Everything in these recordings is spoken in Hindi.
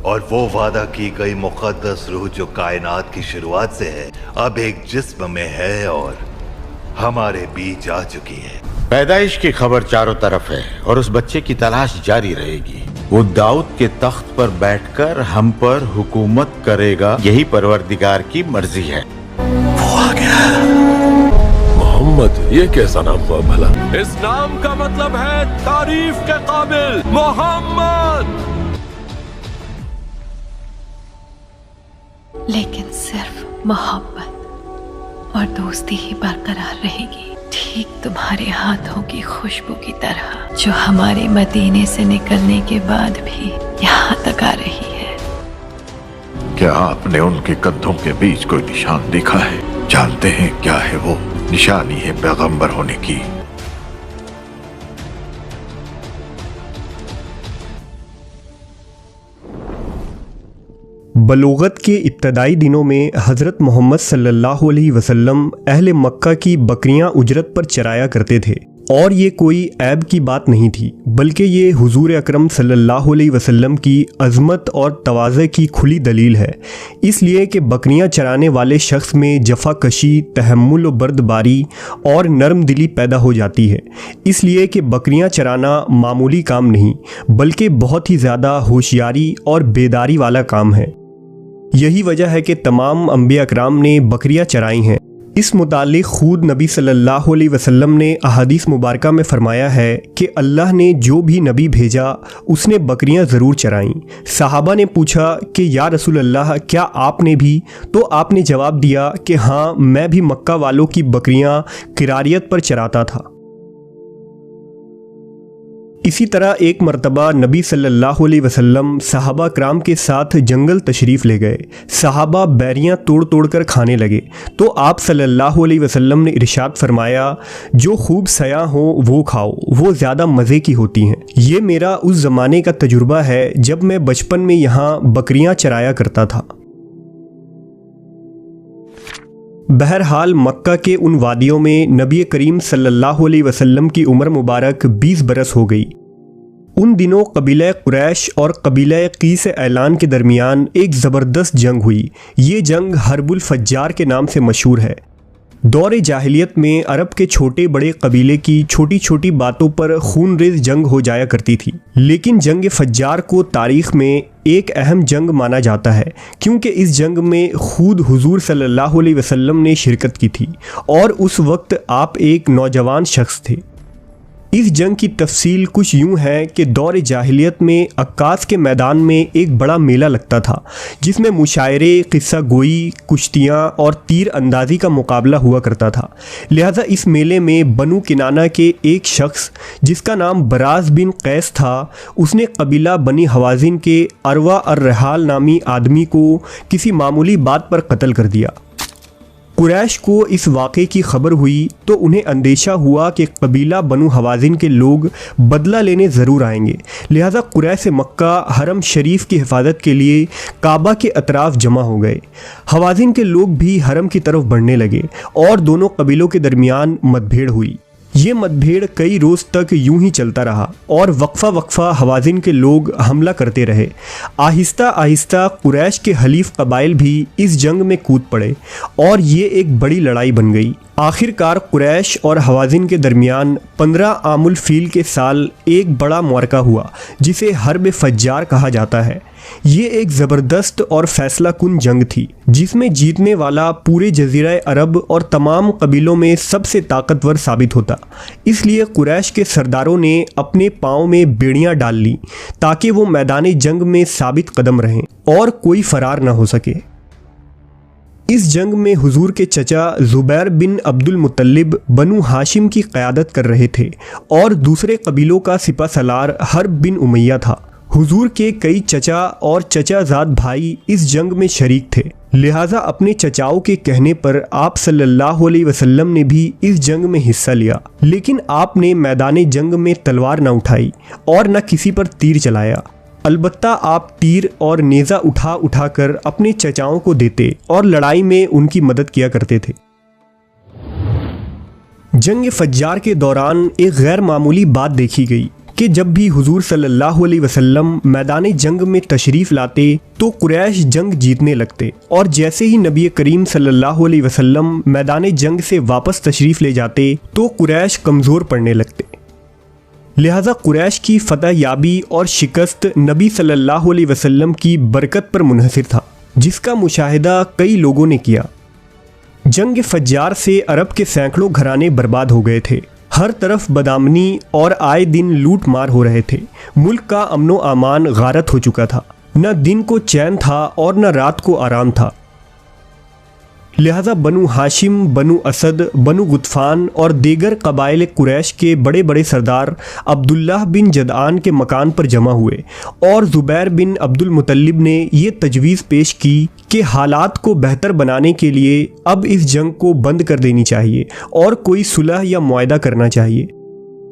और वो वादा की गई मुक़द्दस रूह जो कायनात की शुरुआत से है, अब एक जिस्म में है और हमारे बीच आ चुकी है। पैदाइश की खबर चारों तरफ है और उस बच्चे की तलाश जारी रहेगी। वो दाऊद के तख्त पर बैठकर हम पर हुकूमत करेगा, यही परवरदिगार की मर्जी है। वो आ गया। मोहम्मद, ये कैसा नाम हुआ भला? इस नाम का मतलब है तारीफ के काबिल मोहम्मद। लेकिन सिर्फ मोहब्बत और दोस्ती ही बरकरार रहेगी, ठीक तुम्हारे हाथों की खुशबू की तरह जो हमारे मदीने से निकलने के बाद भी यहाँ तक आ रही है। क्या आपने उनके कंधों के बीच कोई निशान देखा है? जानते हैं क्या है वो? निशानी है पैगंबर होने की। बलूगत के इब्तदाई दिनों में हज़रत मोहम्मद सल्लल्लाहु अलैहि वसल्लम अहले मक्का की बकरियां उजरत पर चराया करते थे, और ये कोई ऐब की बात नहीं थी, बल्कि ये हुजूर अकरम सल्लल्लाहु अलैहि वसल्लम की अज़मत और तवाज़े की खुली दलील है। इसलिए कि बकरियां चराने वाले शख्स में जफ़ाकशी, तहम्मुल व बर्दबारी और नरम दिली पैदा हो जाती है। इसलिए कि बकरियां चराना मामूली काम नहीं, बल्कि बहुत ही ज़्यादा होशियारी और बेदारी वाला काम है। यही वजह है कि तमाम अंबिया अकराम ने बकरियां चराई हैं। इस मुतालिक खुद नबी सल्लल्लाहु अलैहि वसल्लम ने अहादीस मुबारका में फरमाया है कि अल्लाह ने जो भी नबी भेजा उसने बकरियां ज़रूर चराईं। सहाबा ने पूछा कि या रसूल अल्लाह, क्या आपने भी? तो आपने जवाब दिया कि हाँ, मैं भी मक्का वालों की बकरियां किरारियत पर चराता था। इसी तरह एक मरतबा नबी सल्लल्लाहु अलैहि वसल्लम सहाबा कराम के साथ जंगल तशरीफ़ ले गए। सहाबा बैरियां तोड़ तोड़ कर खाने लगे तो आप सल्लल्लाहु अलैहि वसल्लम ने इरशाद फरमाया, जो खूब सया हो वो खाओ, वो ज़्यादा मज़े की होती हैं। ये मेरा उस ज़माने का तजुर्बा है जब मैं बचपन में यहाँ बकरियां चराया करता था। बहरहाल मक्का के उन वादियों में नबी करीम सल्लल्लाहु अलैहि वसल्लम की उम्र मुबारक 20 बरस हो गई। उन दिनों कबीला कुरैश और कबीला कीस ऐलान के दरमियान एक ज़बरदस्त जंग हुई। ये जंग हर्बुल फज्जार के नाम से मशहूर है। दौर जाहिलियत में अरब के छोटे बड़े कबीले की छोटी छोटी बातों पर खूनरेज़ जंग हो जाया करती थी, लेकिन जंग फज्जार को तारीख़ में एक अहम जंग माना जाता है, क्योंकि इस जंग में खुद हुजूर सल्लल्लाहु अलैहि वसल्लम ने शिरकत की थी और उस वक्त आप एक नौजवान शख्स थे। इस जंग की तफसील कुछ यूँ है कि दौर जाहिलियत में अक्कास के मैदान में एक बड़ा मेला लगता था, जिसमें मुशायरे, किस्सा गोई, कुश्तियाँ और तीर अंदाज़ी का मुकाबला हुआ करता था। लिहाजा इस मेले में बनु किनाना के एक शख्स जिसका नाम बराज बिन कैस था, उसने कबीला बनी हवाजिन के अरवा अर्रहाल नामी आदमी को किसी मामूली बात पर कत्ल कर दिया। कुरैश को इस वाक़े की खबर हुई तो उन्हें अंदेशा हुआ कि कबीला बनु हवाजिन के लोग बदला लेने ज़रूर आएंगे। लिहाजा कुरैश मक्का हरम शरीफ की हिफाजत के लिए काबा के अतराफ़ जमा हो गए। हवाजिन के लोग भी हरम की तरफ बढ़ने लगे और दोनों कबीलों के दरमियान मतभेड़ हुई। ये मतभेड़ कई रोज़ तक यूं ही चलता रहा और वक्फा हवाजिन के लोग हमला करते रहे। आहिस्ता आहिस्ता कुरैश के हलीफ कबाइल भी इस जंग में कूद पड़े और ये एक बड़ी लड़ाई बन गई। आखिरकार कुरैश और हवाजिन के दरमियान 15 आमुल फील के साल एक बड़ा मुआरका हुआ, जिसे हर्ब फज्जार कहा जाता है। ये एक ज़बरदस्त और फैसला कुन जंग थी, जिसमें जीतने वाला पूरे जज़ीरा अरब और तमाम कबीलों में सबसे ताकतवर साबित होता। इसलिए कुरैश के सरदारों ने अपने पाँव में बेड़ियाँ डाल ली ताकि वो मैदान जंग में साबित कदम रहें और कोई फरार न हो सके। इस जंग में हुजूर के चचा ज़ुबैर बिन अब्दुल मुत्तलिब बनु हाशिम की क़यादत कर रहे थे और दूसरे कबीलों का सिपा सलार हर्ब बिन उमैया था। हुजूर के कई चचा और चचाज़ाद भाई इस जंग में शरीक थे। लिहाजा अपने चचाओं के कहने पर आप सल्लल्लाहु अलैहि वसल्लम ने भी इस जंग में हिस्सा लिया, लेकिन आपने मैदान जंग में तलवार न उठाई और न किसी पर तीर चलाया। अलबत्ता आप तीर और नेज़ा उठा कर अपने चचाओं को देते और लड़ाई में उनकी मदद किया करते थे। जंग फज्जार के दौरान एक गैर मामूली बात देखी गई कि जब भी हुजूर सल्लल्लाहु अलैहि वसल्लम मैदान जंग में तशरीफ लाते तो कुरैश जंग जीतने लगते, और जैसे ही नबी करीम सल्लल्लाहु अलैहि वसल्लम मैदान जंग से वापस तशरीफ ले जाते तो कुरैश कमज़ोर पड़ने लगते। लिहाजा कुरैश की फतह याबी और शिकस्त नबी सल्लल्लाहु अलैहि वसल्लम की बरकत पर मुनहसिर था, जिसका मुशाहिदा कई लोगों ने किया। जंग फज्जार से अरब के सैकड़ों घराने बर्बाद हो गए थे। हर तरफ बदामनी और आए दिन लूट मार हो रहे थे। मुल्क का अमनो अमान गारत हो चुका था। न दिन को चैन था और न रात को आराम था। लिहाजा बनु हाशिम, बनु असद, बनु गुतफान और दीगर कबाइल कुरैश के बड़े बड़े सरदार अब्दुल्लाह बिन जदआन के मकान पर जमा हुए और ज़ुबैर बिन अब्दुल मुतल्लिब ने ये तजवीज़ पेश की कि हालात को बेहतर बनाने के लिए अब इस जंग को बंद कर देनी चाहिए और कोई सुलह या मुआहदा करना चाहिए।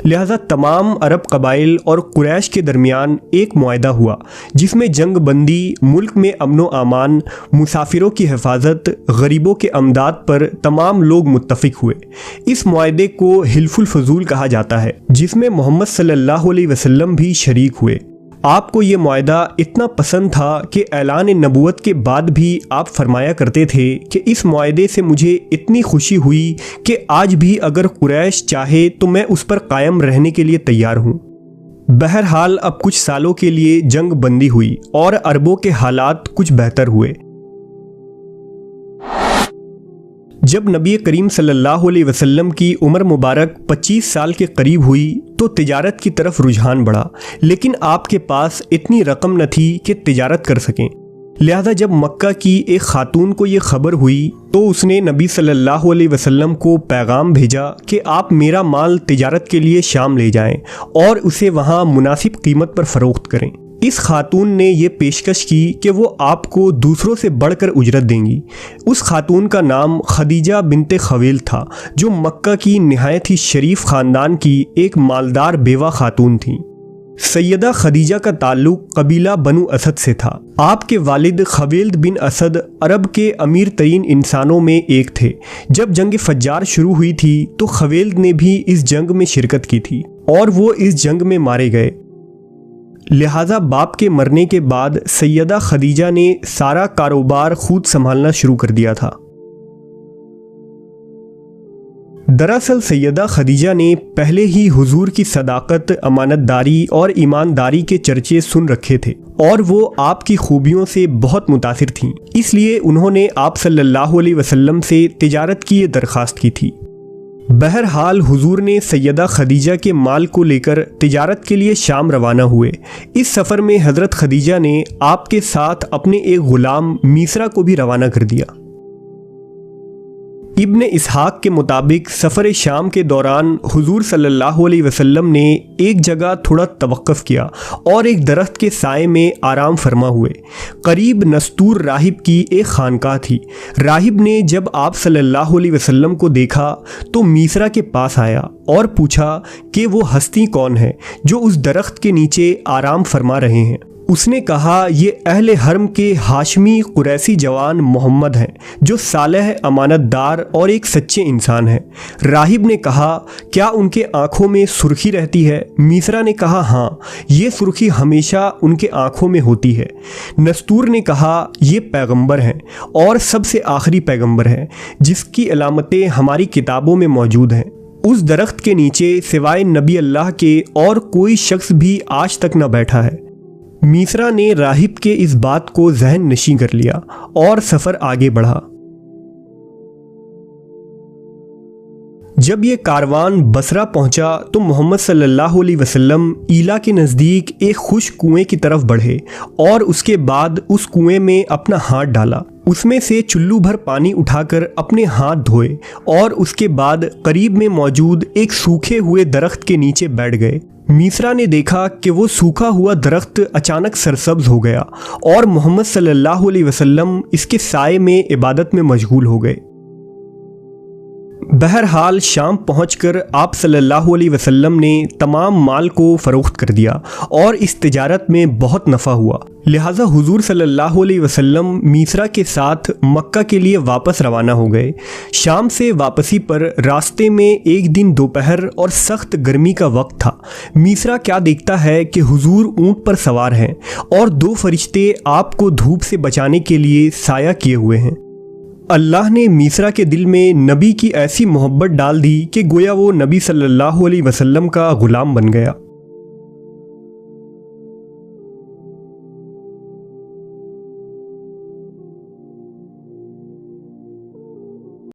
लिहाजा तमाम अरब कबाइल और कुरैश के दरमियान एक मुआहदा हुआ, जिसमें जंग बंदी, मुल्क में अमनो अमान, मुसाफिरों की हिफाजत, गरीबों के अमदाद पर तमाम लोग मुत्तफिक हुए। इस मुआहदे को हिल्फुल फजूल कहा जाता है, जिसमें मोहम्मद सल्लल्लाहु अलैहि वसल्लम भी शरीक हुए। आपको ये मुआहदा इतना पसंद था कि ऐलान नबूवत के बाद भी आप फरमाया करते थे कि इस मुआहदे से मुझे इतनी खुशी हुई कि आज भी अगर कुरैश चाहे तो मैं उस पर कायम रहने के लिए तैयार हूँ। बहरहाल अब कुछ सालों के लिए जंग बंदी हुई और अरबों के हालात कुछ बेहतर हुए। जब नबी करीम सल्लल्लाहु अलैहि वसल्लम की उम्र मुबारक 25 साल के करीब हुई तो तिजारत की तरफ रुझान बढ़ा, लेकिन आपके पास इतनी रकम न थी कि तिजारत कर सकें। लिहाजा जब मक्का की एक खातून को ये खबर हुई तो उसने नबी सल्लल्लाहु अलैहि वसल्लम को पैगाम भेजा कि आप मेरा माल तिजारत के लिए शाम ले जाएं और उसे वहाँ मुनासिब कीमत पर फ़रोख्त करें। इस खातून ने यह पेशकश की कि वो आपको दूसरों से बढ़कर उजरत देंगी। उस खातून का नाम खदीजा बिनते खवेल था, जो मक्का की निहायत ही शरीफ ख़ानदान की एक मालदार बेवा खातून थी। सैयदा खदीजा का ताल्लुक कबीला बनु असद से था। आपके वालिद खवेल्द बिन असद अरब के अमीर तरीन इंसानों में एक थे। जब जंग फज्जार शुरू हुई थी तो खवेल्द ने भी इस जंग में शिरकत की थी और वो इस जंग में मारे गए। लिहाजा बाप के मरने के बाद सैयदा खदीजा ने सारा कारोबार खुद संभालना शुरू कर दिया था। दरअसल सैयदा खदीजा ने पहले ही हुजूर की सदाकत, अमानतदारी और ईमानदारी के चर्चे सुन रखे थे और वो आपकी खूबियों से बहुत मुतासिर थीं। इसलिए उन्होंने आप सल्लल्लाहु अलैहि वसल्लम से तिजारत की ये दरख्वास्त की थी। बहरहाल हुजूर ने सैयदा खदीजा के माल को लेकर तिजारत के लिए शाम रवाना हुए। इस सफ़र में हज़रत खदीजा ने आपके साथ अपने एक ग़ुलाम मीसरा को भी रवाना कर दिया। इब्न इसहाक के मुताबिक सफ़र शाम के दौरान हुजूर सल्लल्लाहु अलैहि वसल्लम ने एक जगह थोड़ा तवक्क़ुफ़ किया और एक दरख्त के साए में आराम फरमा हुए। करीब नस्तूर राहिब की एक खानकाह थी। राहिब ने जब आप सल्लल्लाहु अलैहि वसल्लम को देखा तो मीसरा के पास आया और पूछा कि वो हस्ती कौन है जो उस दरख्त के नीचे आराम फरमा रहे हैं। उसने कहा, ये अहले हरम के हाशमी कुरैसी जवान मोहम्मद हैं, जो सालेह, अमानतदार और एक सच्चे इंसान हैं। राहिब ने कहा, क्या उनके आँखों में सुर्खी रहती है? मीसरा ने कहा, हाँ, ये सुर्खी हमेशा उनके आँखों में होती है। नस्तूर ने कहा, ये पैगंबर हैं और सबसे आखिरी पैगंबर हैं, जिसकी अलामतें हमारी किताबों में मौजूद हैं। उस दरख्त के नीचे सिवाय नबी अल्लाह के और कोई शख्स भी आज तक न बैठा है। मीसरा ने राहिब के इस बात को जहन नशी कर लिया और सफ़र आगे बढ़ा। जब ये कारवान बसरा पहुंचा तो मोहम्मद सल्लल्लाहु अलैहि वसल्लम ईला के नज़दीक एक खुश्क कुएं की तरफ बढ़े और उसके बाद उस कुएं में अपना हाथ डाला। उसमें से चुल्लू भर पानी उठाकर अपने हाथ धोए और उसके बाद करीब में मौजूद एक सूखे हुए दरख्त के नीचे बैठ गए। मीसरा ने देखा कि वो सूखा हुआ दरख्त अचानक सरसब्ज हो गया और मोहम्मद सल्लल्लाहु अलैहि वसल्लम इसके साए में इबादत में मशगूल हो गए। बहरहाल शाम पहुंचकर आप सल्लल्लाहु अलैहि वसल्लम ने तमाम माल को फ़रोख्त कर दिया और इस तिजारत में बहुत नफ़ा हुआ। लिहाजा हुजूर सल्लल्लाहु अलैहि वसल्लम मीसरा के साथ मक्का के लिए वापस रवाना हो गए। शाम से वापसी पर रास्ते में एक दिन दोपहर और सख्त गर्मी का वक्त था। मीसरा क्या देखता है कि हुजूर ऊंट पर सवार हैं और 2 फरिश्ते आपको धूप से बचाने के लिए साया किए हुए हैं। अल्लाह ने मीसरा के दिल में नबी की ऐसी मोहब्बत डाल दी कि गोया वो नबी सल्लल्लाहु अलैहि वसल्लम का ग़ुलाम बन गया।